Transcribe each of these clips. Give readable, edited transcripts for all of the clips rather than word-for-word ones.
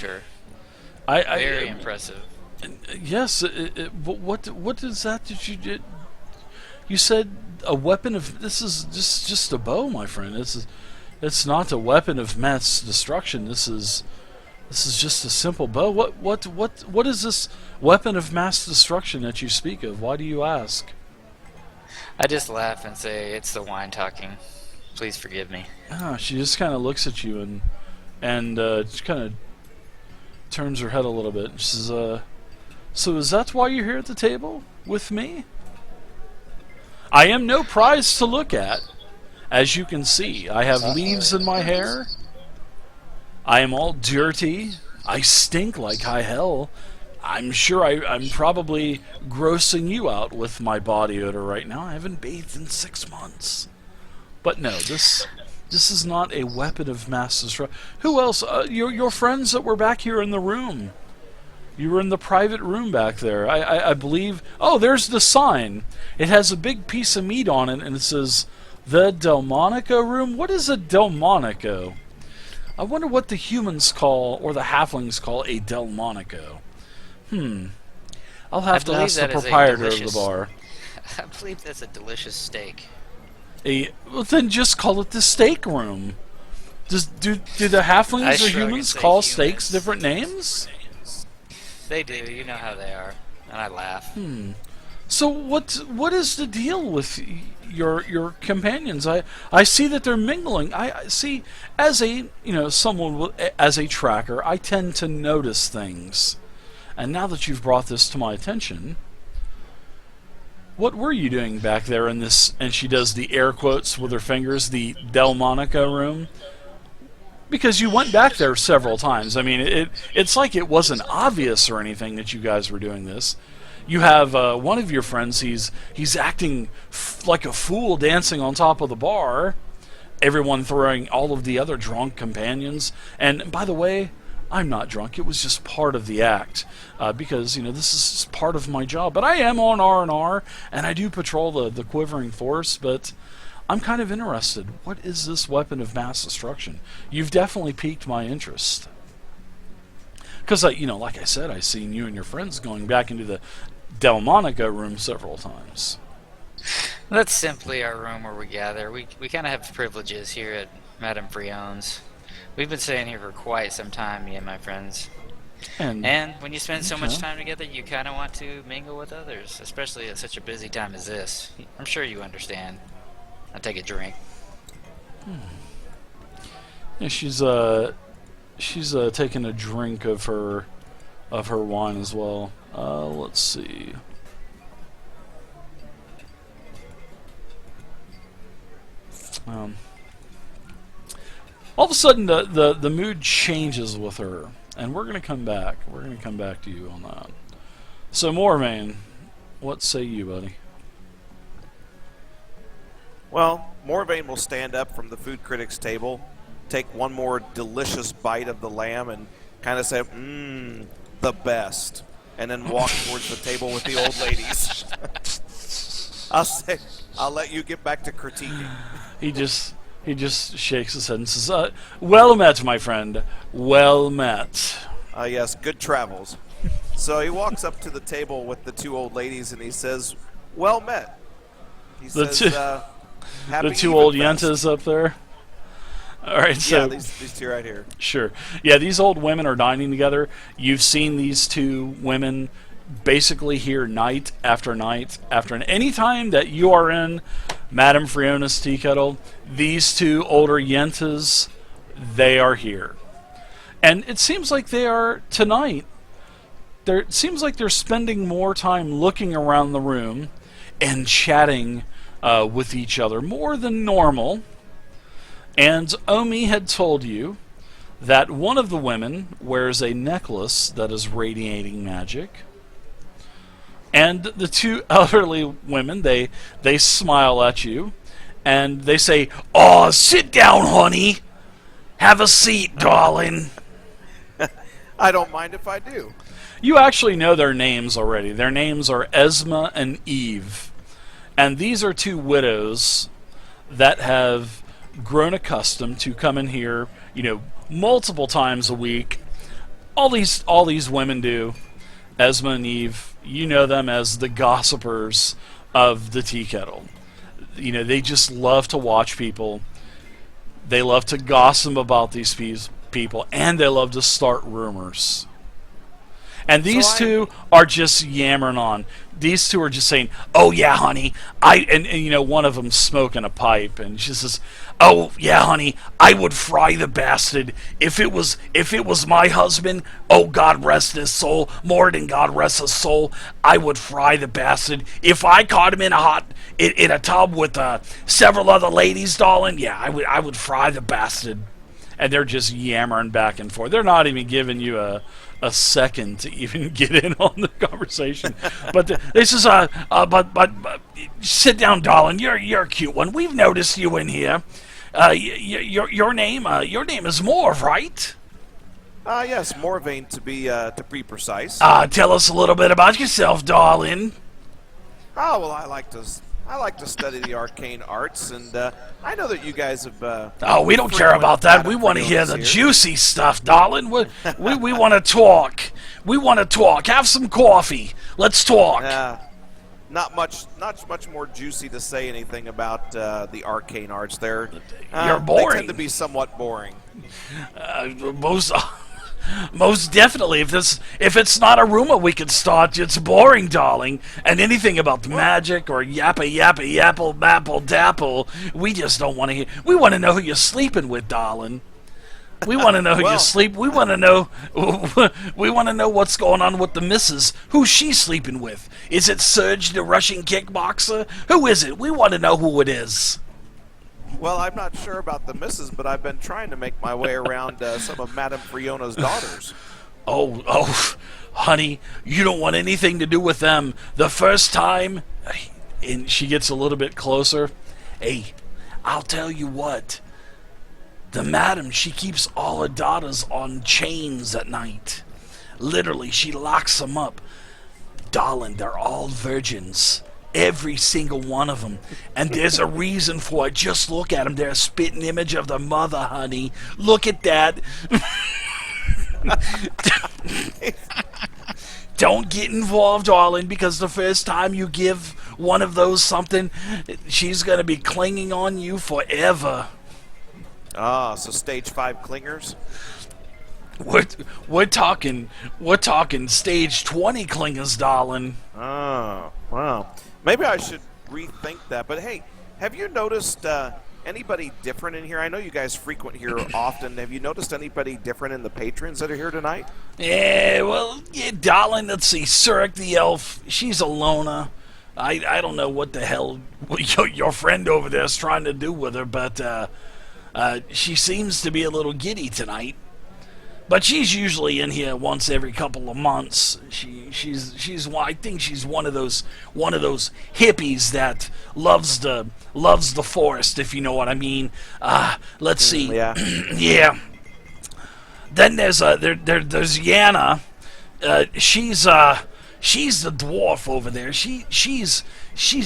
her. I Very impressive. yes. What is that you did? You said a weapon of this is just a bow, my friend. It's not a weapon of mass destruction. This is just a simple bow. What is this weapon of mass destruction that you speak of? Why do you ask? I just laugh and say, it's the wine talking. Please forgive me. Ah, she just kind of looks at you and just kind of turns her head a little bit. She says, "So is that why you're here at the table with me? I am no prize to look at, as you can see. I have leaves in my hair. I am all dirty. I stink like high hell. I'm sure I'm probably grossing you out with my body odor right now. I haven't bathed in 6 months. But no, this is not a weapon of mass destruction. Who else? Your friends that were back here in the room. You were in the private room back there. I believe... Oh, there's the sign. It has a big piece of meat on it, and it says, the Delmonico room? What is a Delmonico? I wonder what the humans call, or the halflings call, a Delmonico. I'll have to ask the proprietor of the bar. I believe that's a delicious steak. Well, then just call it the steak room. Do the halflings or humans call steaks different names? They do. You know how they are. And I laugh. So what is the deal with your companions? I see that they're mingling. I see, as a someone as a tracker, I tend to notice things. And now that you've brought this to my attention, what were you doing back there in this? And she does the air quotes with her fingers, the Delmonico room. Because you went back there several times. I mean, it's like it wasn't obvious or anything that you guys were doing this. You have one of your friends, he's acting like a fool dancing on top of the bar. Everyone throwing all of the other drunk companions. And by the way, I'm not drunk. It was just part of the act. Because, this is part of my job. But I am on R&R, and I do patrol the Quivering Force, but I'm kind of interested. What is this weapon of mass destruction? You've definitely piqued my interest. Because, like I said, I've seen you and your friends going back into the Delmonico room several times. That's simply our room where we gather. We kind of have privileges here at Madame Frion's. We've been staying here for quite some time, me and my friends. And when you spend so much time together, you kind of want to mingle with others, especially at such a busy time as this. I'm sure you understand. I'll take a drink. Yeah, she's taking a drink of her wine as well. Let's see. All of a sudden, the mood changes with her, and we're gonna come back. We're gonna come back to you on that. So, Morvain, what say you, buddy? Well, Morvain will stand up from the food critic's table, take one more delicious bite of the lamb, and kind of say, the best, and then walk towards the table with the old ladies. I'll let you get back to critiquing. He just shakes his head and says, well met, my friend. Well met. Yes, good travels. So he walks up to the table with the two old ladies, and he says, well met. He says, happy the two old Evenfest. Yentas up there. All right, so yeah, these two right here. Sure. Yeah, these old women are dining together. You've seen these two women basically here night after night after night. Any time that you are in Madame Friona's tea kettle, these two older Yentas, they are here. And it seems like they are tonight. It seems like they're spending more time looking around the room and chatting with each other more than normal. And Omi had told you that one of the women wears a necklace that is radiating magic. And the two elderly women, they smile at you, and they say, "Oh, sit down, honey. Have a seat, darling." I don't mind if I do. You actually know their names already. Their names are Esma and Eve. And these are two widows that have grown accustomed to coming here, multiple times a week, all these women do. Esma and Eve, you know them as the gossipers of the tea kettle. You know, they just love to watch people. They love to gossip about these people, and they love to start rumors. And these two are just yammering on. These two are just saying, "Oh yeah, honey, and you know, one of them's smoking a pipe, and she says, "Oh yeah, honey, I would fry the bastard if it was my husband. Oh, God rest his soul, more than God rest his soul. I would fry the bastard if I caught him in a tub with several other ladies, darling. Yeah, I would fry the bastard." And they're just yammering back and forth. They're not even giving you a second to even get in on the conversation. But this is but sit down, darling. You're a cute one. We've noticed you in here. Your name is Morv, right? Yes, Morvain to be precise. Tell us a little bit about yourself, darling. Oh well, I like to study the arcane arts, and I know that you guys have. Oh, we don't care about that. We want to hear the juicy stuff, darling. We want to talk. We want to talk. Have some coffee. Let's talk. Not much more juicy to say anything about the arcane arts. You're boring. They tend to be somewhat boring. Most definitely. If it's not a rumor we can start, it's boring, darling. And anything about magic or yappa yapple bapple dapple, we just don't want to hear. We want to know who you're sleeping with, darling. We want to know who you sleep. We want to know. We want to know what's going on with the missus. Who's she sleeping with? Is it Serge, the Russian kickboxer? Who is it? We want to know who it is. Well, I'm not sure about the missus, but I've been trying to make my way around some of Madame Friona's daughters. Oh, honey, you don't want anything to do with them. The first time, and she gets a little bit closer. Hey, I'll tell you what. The madam, she keeps all her daughters on chains at night. Literally, she locks them up. Darling, they're all virgins. Every single one of them. And there's a reason for it. Just look at them. They're a spitting image of the mother, honey. Look at that. Don't get involved, darling, because the first time you give one of those something, she's going to be clinging on you forever. So stage 5 clingers? We're talking stage 20 clingers, darling. Oh, wow. Maybe I should rethink that. But hey, have you noticed anybody different in here? I know you guys frequent here often. Have you noticed anybody different in the patrons that are here tonight? Yeah, darling, let's see. Surik the elf, she's a loner. I don't know what the hell your friend over there is trying to do with her, but she seems to be a little giddy tonight. But she's usually in here once every couple of months. I think she's one of those hippies that loves the forest, if you know what I mean. Let's see. Yeah. Yeah. Then there's Yana. She's the dwarf over there. She's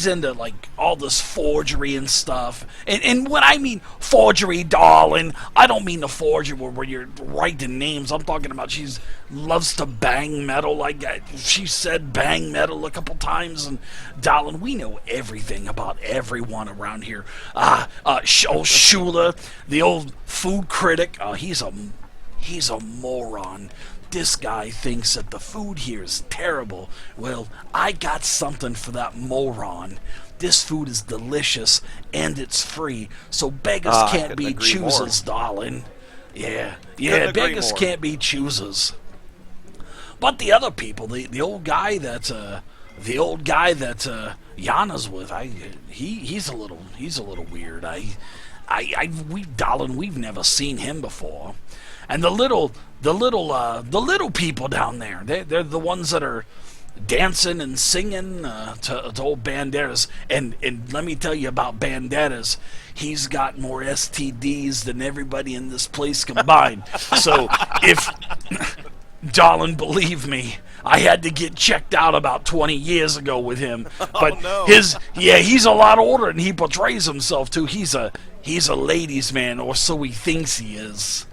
into like all this forgery and stuff. And when I mean forgery, darling, I don't mean the forgery where you're writing names. I'm talking about she loves to bang metal. Like she said bang metal a couple times. And darling, we know everything about everyone around here. Shula, the old food critic, he's a moron. This guy thinks that the food here is terrible. Well, I got something for that moron. This food is delicious, and it's free, so beggars can't be choosers, darling. Yeah, beggars can't be choosers. But the other people, the old guy that Yana's with, he's a little weird. We've never seen him before. And the little people down there, they're the ones that are dancing and singing to old Banderas. And let me tell you about Banderas. He's got more STDs than everybody in this place combined. So if, darling, believe me, I had to get checked out about 20 years ago with him. But he's a lot older than he portrays himself to. He's a ladies' man, or so he thinks he is.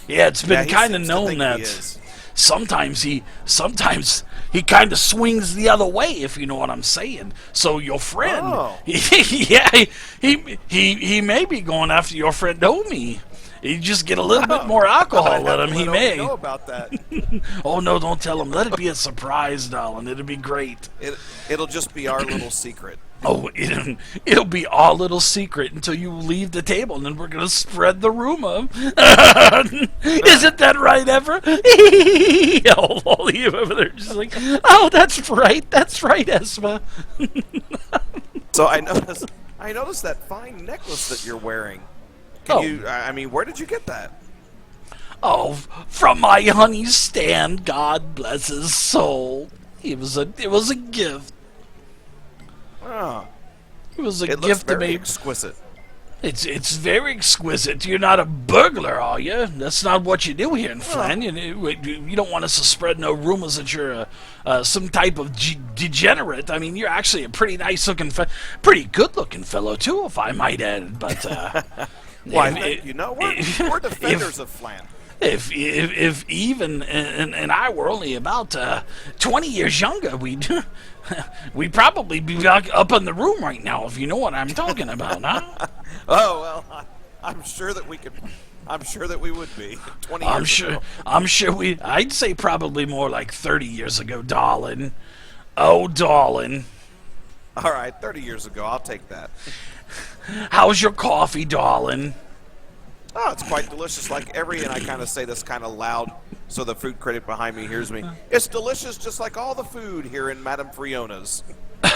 Yeah, it's been he kind of seems to known think that he is. sometimes he kind of swings the other way, if you know what I'm saying. So your friend, Oh. yeah, he may be going after your friend Omi. You just get a little bit more alcohol I'd at have him, to he let Omi may. know about that. Oh no, don't tell him. Let it be a surprise, darling. It'll be great. It'll just be our little secret. Oh, it'll be our little secret until you leave the table, and then we're gonna spread the rumor. Isn't that right, Ever? Oh, all of you over there just like, oh, that's right, Esma. So I noticed that fine necklace that you're wearing. I mean, where did you get that? Oh, from my honey Stan. God bless his soul. It was a gift. Oh, It was a it looks gift to very me. exquisite. It's very exquisite. You're not a burglar, are you? That's not what you do here in Phlan. You don't want us to spread no rumors that you're some type of degenerate. I mean, you're actually a pretty nice-looking, pretty good-looking fellow too, if I might add. But Why, thank you. No, we're defenders of Phlan. If Even and I were only about 20 years younger, we'd probably be up in the room right now, if you know what I'm talking about, huh? Oh well, I'm sure that we could. I'm sure that we would be 20 years ago. I'm sure I'd say probably more like 30 years ago, darling. Oh, darling. All right, 30 years ago, I'll take that. How's your coffee, darling? Oh, it's quite delicious. And I kind of say this kind of loud so the food critic behind me hears me. It's delicious just like all the food here in Madame Friona's.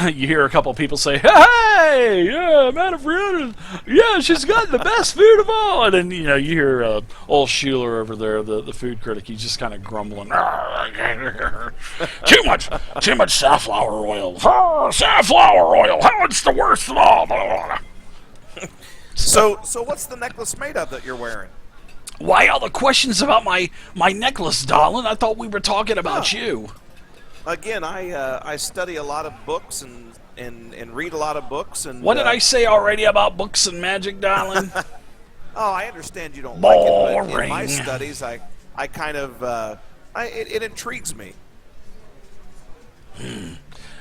You hear a couple of people say, "Hey, yeah, Madame Friona's, yeah, she's got the best food of all." And then, you hear old Schuler over there, the food critic, he's just kind of grumbling. Too much safflower oil. Safflower oil, how it's the worst of all. So what's the necklace made of that you're wearing? Why all the questions about my necklace, darling? I thought we were talking about you. Again, I study a lot of books and read a lot of books. And what did I say already about books and magic, darling? Oh, I understand you don't like it, but in my Boring. studies, I kind of it intrigues me.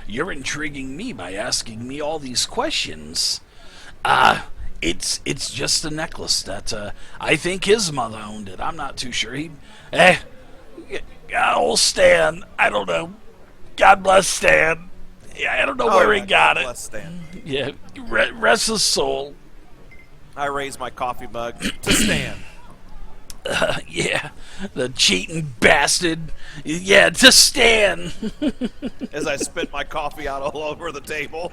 You're intriguing me by asking me all these questions. It's just a necklace that I think his mother owned it. I'm not too sure. Old Stan, I don't know. God bless Stan. Yeah, I don't know where he got it. Bless Stan. Yeah, rest his soul. I raise my coffee mug to Stan. Yeah, the cheating bastard. Yeah, to Stan. As I spit my coffee out all over the table.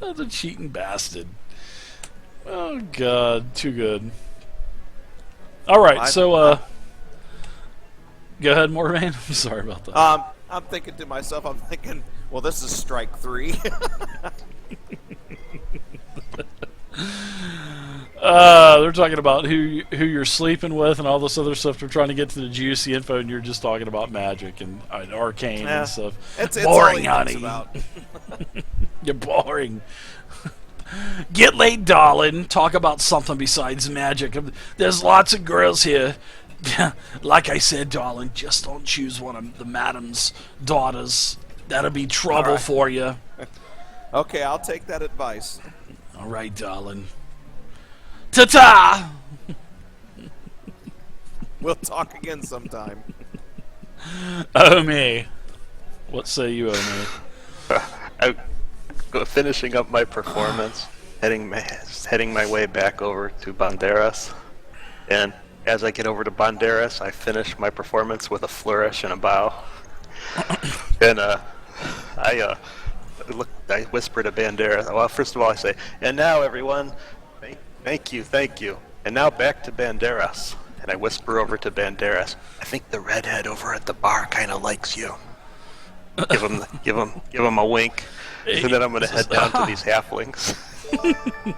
Oh, the cheating bastard. Oh, God. Too good. All right, so, go ahead, Morvan. I'm sorry about that. I'm thinking to myself, well, this is strike 3. They're talking about who you're sleeping with and all this other stuff. They're trying to get to the juicy info, and you're just talking about magic and arcane and stuff. It's boring, all he honey. thinks about. You're boring. Get laid, darling. Talk about something besides magic. There's lots of girls here. Like I said, darling, just don't choose one of the madam's daughters. That'll be trouble for you. Okay, I'll take that advice. All right, darling. Ta-ta! We'll talk again sometime. Omi. What say you, Omi? I'm finishing up my performance, heading my way back over to Banderas. And as I get over to Banderas, I finish my performance with a flourish and a bow. And I whisper to Banderas. Well, first of all, I say, "And now, everyone, thank you. And now back to Banderas." And I whisper over to Banderas. "I think the redhead over at the bar kind of likes you." Give him a wink, and then I'm going to head down to these halflings.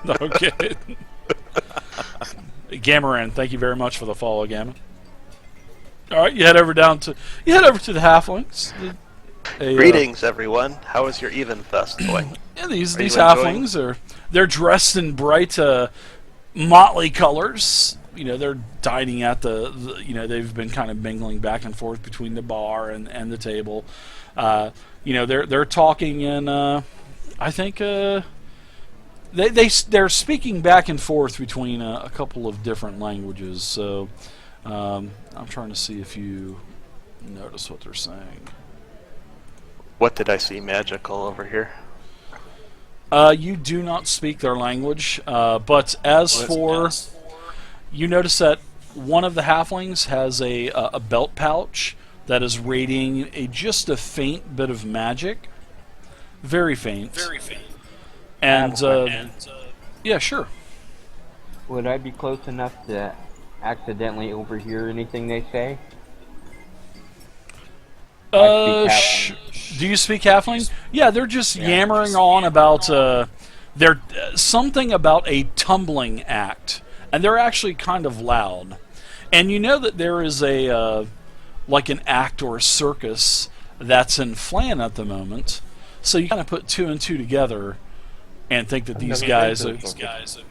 Okay. Gamaran, thank you very much for the follow, Gamma. All right, you head over to the halflings. Greetings, everyone. How is your Evenfeast going? Yeah, these you enjoying? halflings they're dressed in bright motley colors. You know, they're dining at you know, they've been kind of mingling back and forth between the bar and the table. You know, they're talking in, I think, they're speaking back and forth between a couple of different languages. So I'm trying to see if you notice what they're saying. What did I see magical over here? You do not speak their language, but as for, you notice that one of the halflings has a belt pouch that is radiating just a faint bit of magic, very faint. Very faint. And yeah, sure. Would I be close enough to accidentally overhear anything they say? Do you speak halfling? Yeah, they're just yammering on about they're something about a tumbling act, and they're actually kind of loud. And you know that there is a like an act or a circus that's in Phlan at the moment, so you kind of put two and two together and think that these guys are,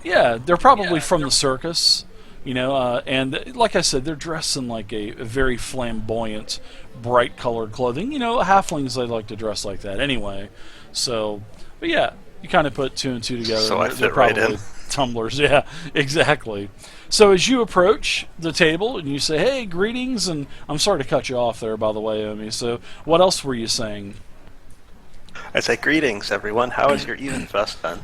yeah, they're probably from the circus. You know, and like I said, they're dressed in like a very flamboyant, bright-colored clothing. You know, halflings, they like to dress like that anyway. So, but yeah, you kind of put two and two together. So I they're fit right probably in. tumblers, yeah, exactly. So as you approach the table and you say, "Hey, greetings," and I'm sorry to cut you off there, by the way, Omi. So, what else were you saying? I say, greetings, everyone. How is your Evenfeast then?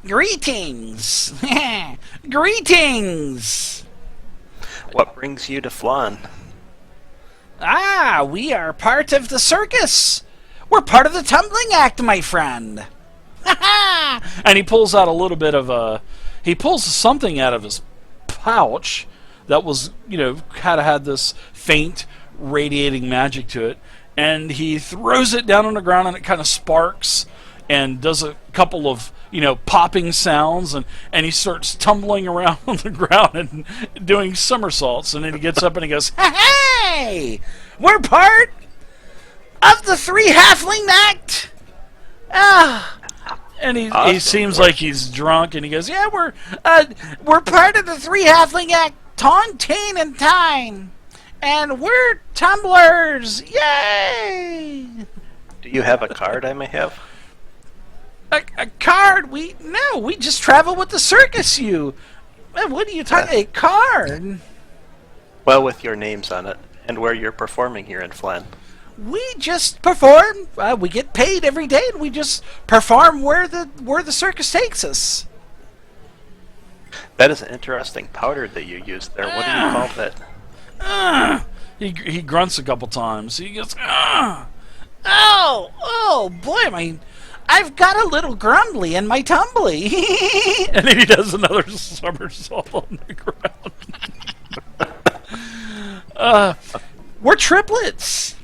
Greetings! Greetings! What brings you to Phlan? Ah, we are part of the circus. We're part of the tumbling act, my friend. And he pulls out a little bit of he pulls something out of his pouch that was, you know, had this faint radiating magic to it, and he throws it down on the ground and it kind of sparks and does a couple of, you know, popping sounds, and he starts tumbling around on the ground and doing somersaults, and then he gets up and he goes, "Hey, we're part of the three halfling act." And he Awesome. seems like he's drunk, and he goes, "Yeah, we're part of the three halfling act, Tontaine and Tine, and we're tumblers, yay!" Do you have a card I may have? A card? We just travel with the circus. What are you talking? A card? Well, with your names on it, and where you're performing here in Phlan. We just perform. We get paid every day, and we just perform where the circus takes us. That is an interesting powder that you used there. What do you call that? He grunts a couple times. He goes, oh boy, I've got a little grumbly in my tumbly. And then he does another somersault on the ground. We're triplets.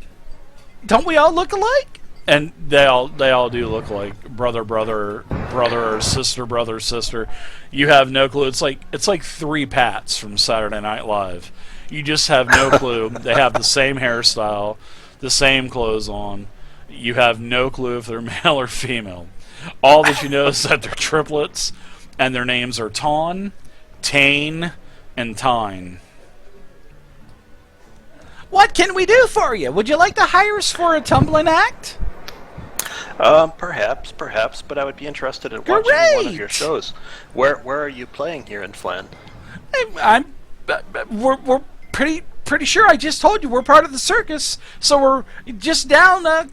Don't we all look alike? And they all do look like brother, or sister, sister. You have no clue. It's like three Pats from Saturday Night Live. You just have no clue. They have the same hairstyle, the same clothes on. You have no clue if they're male or female. All that you know is that they're triplets, and their names are Tawn, Tane, and Tine. What can we do for you? Would you like to hire us for a tumbling act? Perhaps, but I would be interested in watching one of your shows. Where are you playing here in Phlan? We're pretty sure. I just told you we're part of the circus, so we're just down,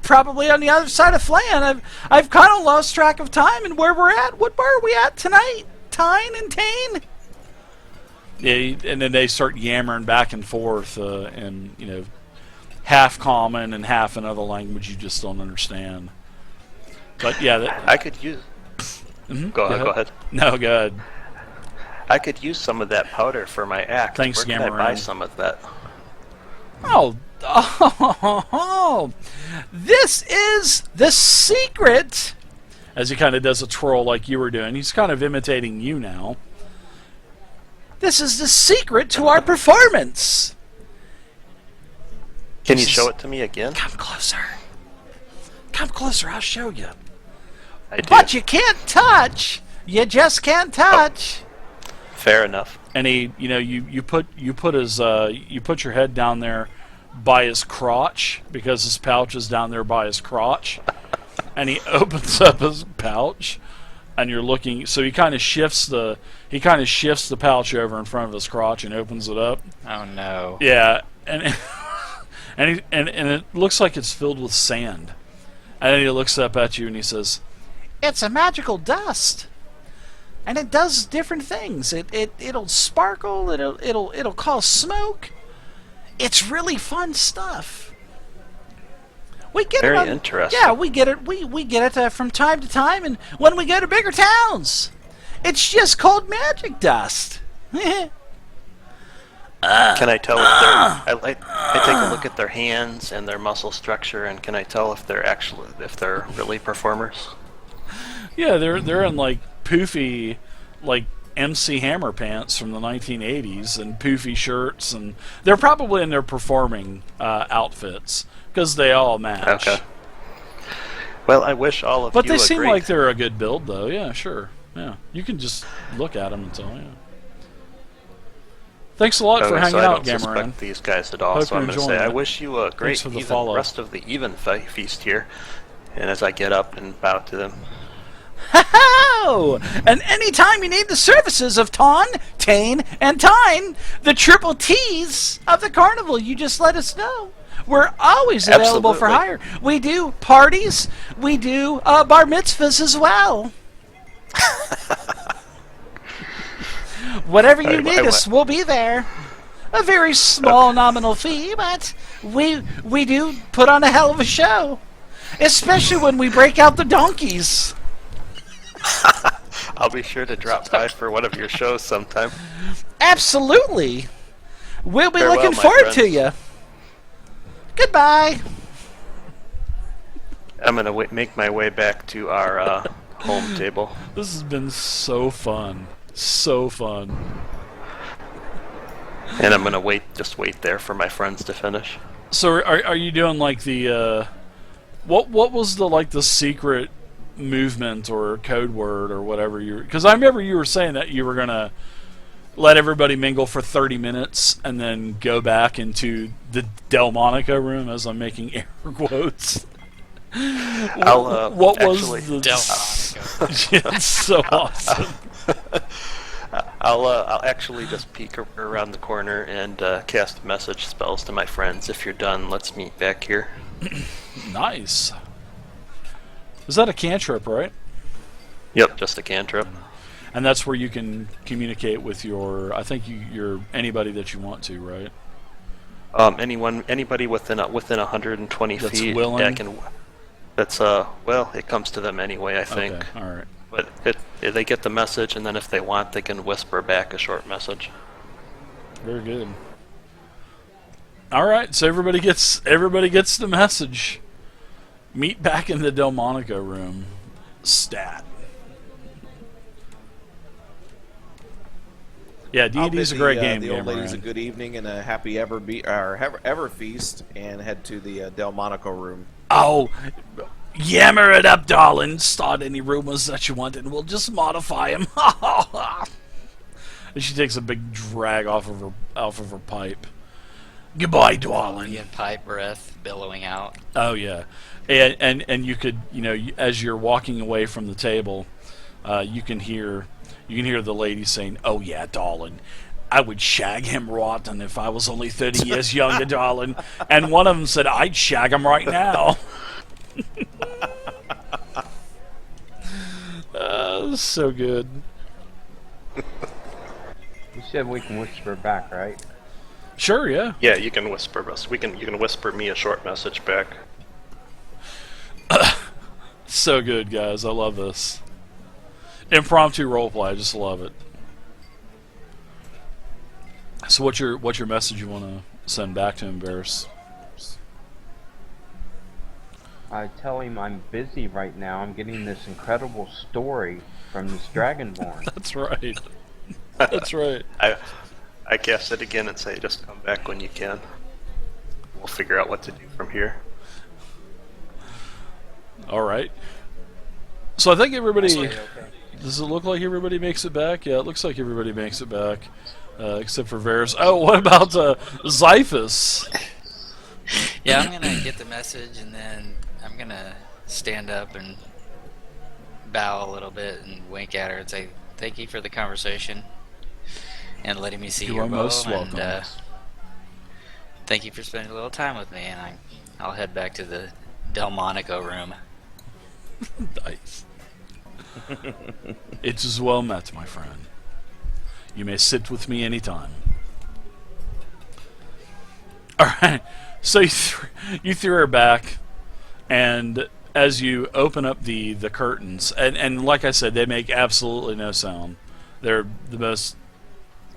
probably on the other side of Phlan. I've kind of lost track of time and where we're at. What bar are we at tonight? Tine and Tane? Yeah, and then they start yammering back and forth, in, you know, half common and half another language you just don't understand. But yeah, I could use. Go ahead. No, go ahead. I could use some of that powder for my act. Thanks, Where can I buy Gamarone. some of that? Oh, this is the secret. As he kind of does a twirl like you were doing. He's kind of imitating you now. This is the secret to our performance. Can you show it to me again? Come closer. Come closer, I'll show you. I do. But you can't touch. you just can't touch. Fair enough. And he, you put your head down there by his crotch because his pouch is down there by his crotch, and he opens up his pouch, and you're looking. So he kind of shifts the pouch over in front of his crotch and opens it up. Oh no. Yeah, and and it looks like it's filled with sand, and then he looks up at you and he says, "It's a magical dust." And it does different things. It'll sparkle. It'll cause smoke. It's really fun stuff. We get Very it. interesting. Yeah, we get it. We get it from time to time, and when we go to bigger towns, it's just called magic dust. Can I tell if they're? I take a look at their hands and their muscle structure, and can I tell if they're really performers? Yeah, they're in like poofy, like MC Hammer pants from the 1980s and poofy shirts, and they're probably in their performing outfits because they all match. Okay. Well, I wish all of you But they seem agreed. like they're a good build, though. Yeah, sure. Yeah, you can just look at them and tell. Yeah. Thanks a lot for hanging so I out, don't Gameran. suspect these guys at all, Hope so you're I'm going to say enjoying I it. wish you a great for the follow. rest of the Evenfeast here. And as I get up and bow to them, Ho-ho! And anytime you need the services of Ton, Tane, and Tyne, the triple T's of the carnival, you just let us know. We're always available for hire. Absolutely. We do parties. We do bar mitzvahs as well. Whatever you need us, we'll be there. A very small nominal fee, but we do put on a hell of a show. Especially when we break out the donkeys. I'll be sure to drop by for one of your shows sometime. Absolutely. We'll be Farewell, looking my forward to friends. you. Goodbye. I'm going to make my way back to our home table. This has been so fun. So fun. And I'm going to just wait there for my friends to finish. So are you doing like the what was the secret movement or code word or whatever because I remember you were saying that you were going to let everybody mingle for 30 minutes and then go back into the Delmonico room as I'm making air quotes. What actually, was the Delmonico? It's so awesome. I'll actually just peek around the corner and cast message spells to my friends. If you're done, let's meet back here. Nice. Is that a cantrip, right? Yep, just a cantrip. And that's where you can communicate with your anybody that you want to, right? Anybody within 120 That's feet. willing? It comes to them anyway, I think. Okay, all right. But they get the message, and then if they want, they can whisper back a short message. Very good. All right, so everybody gets the message. Meet back in the Delmonico room. Stat. Yeah, D&D's a great game. The old Gamer, ladies a good evening and a happy Everfeast, and head to the Delmonico room. Oh, yammer it up, darling. Start any rumors that you want, and we'll just modify them. And she takes a big drag off of her pipe. Goodbye, darling. Ian pipe breath billowing out. Oh yeah, and you could as you're walking away from the table, you can hear the lady saying, "Oh yeah, darling, I would shag him rotten if I was only 30 years younger, darling." And one of them said, "I'd shag him right now." So good. You said we can whisper back, right? Sure, yeah. Yeah, you can whisper us. You can whisper me a short message back. So good, guys. I love this. Impromptu roleplay. I just love it. So what's your message you want to send back to him, Varys? I tell him I'm busy right now. I'm getting this incredible story from this dragonborn. That's right. That's right. I cast it again and say, just come back when you can. We'll figure out what to do from here. All right. So I think everybody. Does it look like everybody makes it back? Yeah, it looks like everybody makes it back, except for Varys. Oh, what about Xiphus? Yeah, I'm gonna get the message, and then I'm gonna stand up and bow a little bit and wink at her and say, "Thank you for the conversation and letting me see You your are bow, most welcome. and thank you for spending a little time with me." And I'll head back to the Delmonico room. Nice. It's as well met, my friend. You may sit with me anytime. Alright, so you threw her back, and as you open up the curtains, and like I said, they make absolutely no sound. They're the most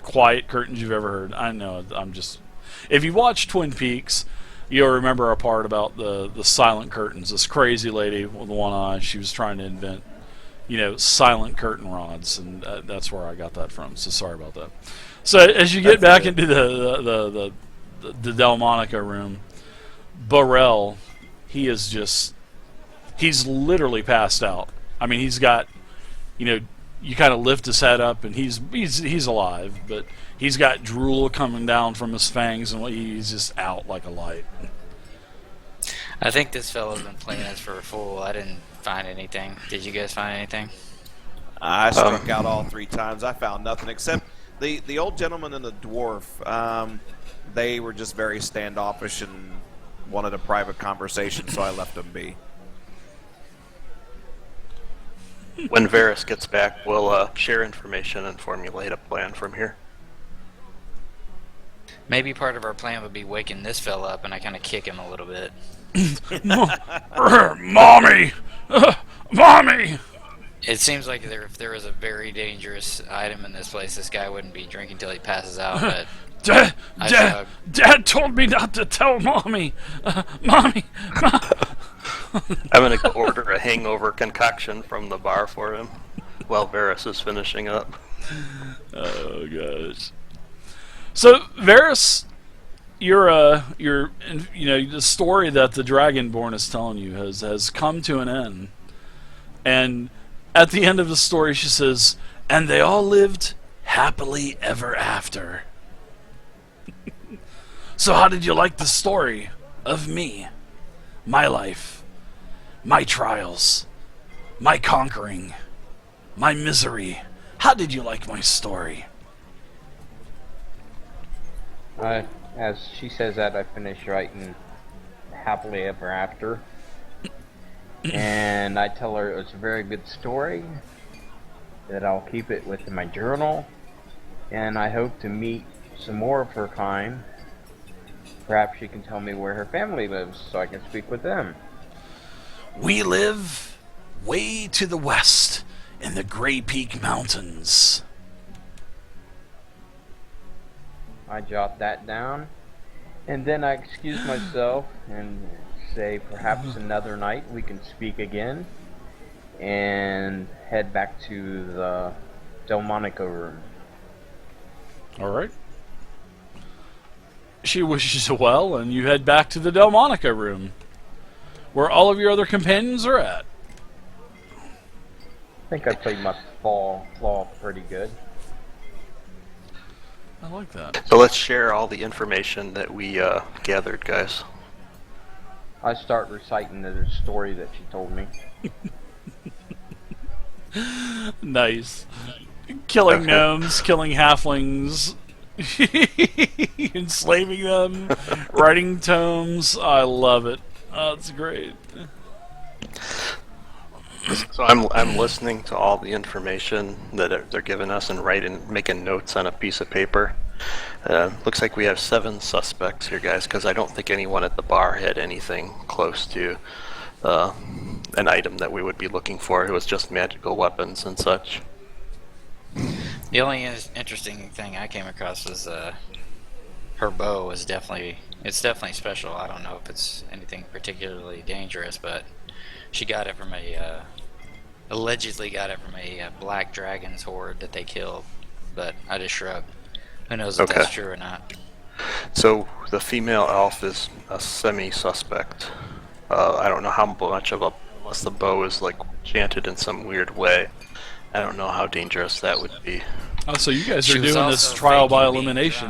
quiet curtains you've ever heard. I know, I'm just... If you watch Twin Peaks, you'll remember our part about the silent curtains. This crazy lady with one eye, she was trying to invent, silent curtain rods, and that's where I got that from, so sorry about that. So as you get back into the Delmonico room, Burrell, he's literally passed out. I mean, he's got, you kind of lift his head up, and he's alive, but he's got drool coming down from his fangs, and he's just out like a light. I think this fellow's been playing us for a fool. I didn't find anything. Did you guys find anything? I struck out all 3 times. I found nothing except the old gentleman and the dwarf. They were just very standoffish and wanted a private conversation, so I left them be. When Varys gets back, we'll share information and formulate a plan from here. Maybe part of our plan would be waking this fella up and I kind of kick him a little bit. Mommy! Mommy! It seems like if there was a very dangerous item in this place, this guy wouldn't be drinking till he passes out, but... Dad told me not to tell Mommy! Mommy! I'm going to go order a hangover concoction from the bar for him while Varys is finishing up. Oh, gosh. So, Varys, the story that the dragonborn is telling you has come to an end. And at the end of the story, she says, "And they all lived happily ever after." So how did you like the story of me? My life, my trials, my conquering, my misery. How did you like my story? As she says that, I finish writing happily ever after. And I tell her it was a very good story, that I'll keep it within my journal, and I hope to meet some more of her kind. Perhaps she can tell me where her family lives so I can speak with them. We live way to the west in the Grey Peak Mountains. I jot that down, and then I excuse myself and say perhaps another night we can speak again, and head back to the Delmonico room. Alright. She wishes you well, and you head back to the Delmonico room, where all of your other companions are at. I think I played my flaw pretty good. I like that. So let's share all the information that we gathered, guys. I start reciting the story that she told me. Nice. Killing gnomes, killing halflings, enslaving them, writing tomes. I love it. Oh, it's great. So I'm listening to all the information that they're giving us and making notes on a piece of paper. Looks like we have 7 suspects here, guys, because I don't think anyone at the bar had anything close to an item that we would be looking for. It was just magical weapons and such. The only interesting thing I came across was her bow is definitely special. I don't know if it's anything particularly dangerous, but she got it from allegedly got it from a black dragon's horde that they killed, but I just shrugged. Who knows if that's true or not. So the female elf is a semi-suspect. I don't know how much of unless the bow is like enchanted in some weird way. I don't know how dangerous that would be. Oh, so you guys She are was doing this also trial by faking being elimination.